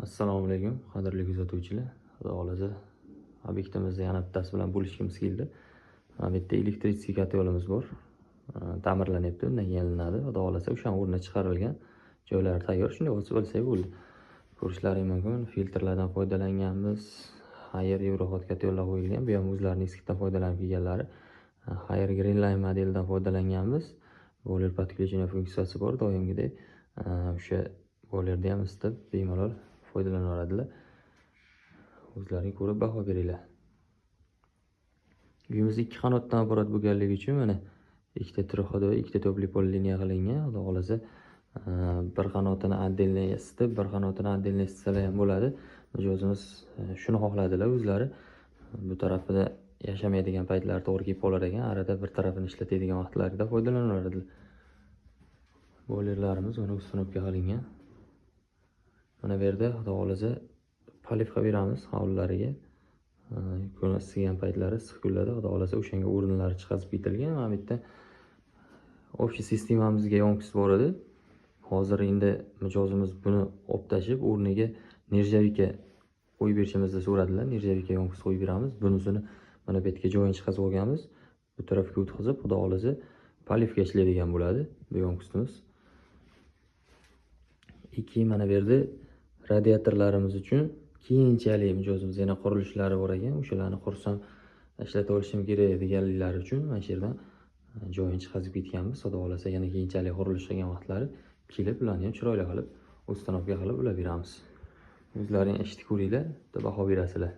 Assalomu alaykum, qadrli kuzatuvchilar. Xudo xolasa, obyektimizni yana bittasi bilan bo'lishimiz keldi. Mana bu yerda elektritskiy kotelimiz bor. Ta'mirlanyapti, undan kelinadi. Xudo xolasa, o'shaning o'rniga chiqarilgan. Joylari tayyor, shunday bo'lsa bo'ldi. Ko'rishlaring mumkin, filtrlardan foydalanganmiz. Haier Eurohot kotellar qo'yilgan. Bu ham o'zlarining eskidan foydalanib kelganlari. Haier Greenline modelidan foydalanganmiz. Boiler подключение funksiyasi bor doimgidek. O'sha boilerda ham isitib bemalol foydalanaveradilar. O'zlaring ko'rib baho beringlar. Uyimiz ikki qanotdan iborat bo'lganligi uchun mana ikkita trihoda, ikkita topli pol liniya qilingan. Xudo xolasa, bir qanotini отдельно isitib, bir qanotini отдельно isitsalar ham bo'ladi. Mijozimiz shuni xohladilar o'zlari. Bu tarafida yashamaydigan paytlar to'g'ri kelib qolar ekan, arada bir tarafini ishlatadigan vaqtlarida foydalanaveradilar. Boilerlarimiz mana ustanobga qilingan. Mana bu yerda xudo xolasa palivka beramiz hovlilariga. Kun issigan paytlari, issiq kunlarda xudo xolasa o'shanga o'rinlari chiqazib ketilgan. Mana bu yerda общий sistemamizga yonkisi bor edi. Hozir endi mijozimiz buni olib tashib, o'rniga nержавейка qo'yib berishimizni so'radilar. Nержавейка yonkisi qo'yib beramiz. Bunisini mana bu yerga joyin chiqazib olganmiz. Bu tarafga o'tkazib, xudo xolasa palivka ishlaydigan bo'ladi bu yonkisimiz. Mana bu yerda radiatorlarimiz uchun keyinchalik mijozimiz yana qurilishlari bor ekan. O'shalarni qursam ishlatib olishim kerak deganliklari uchun mana shu yerdan joyin chiqazib ketganmiz. Xudo xolasa yana keyinchalik qurilish qilgan vaqtlari kelib, ularni ham chiroyli qilib, ustanobga qilib ulab beramiz. O'zlaring eshitib ko'ringlar, baho berasizlar.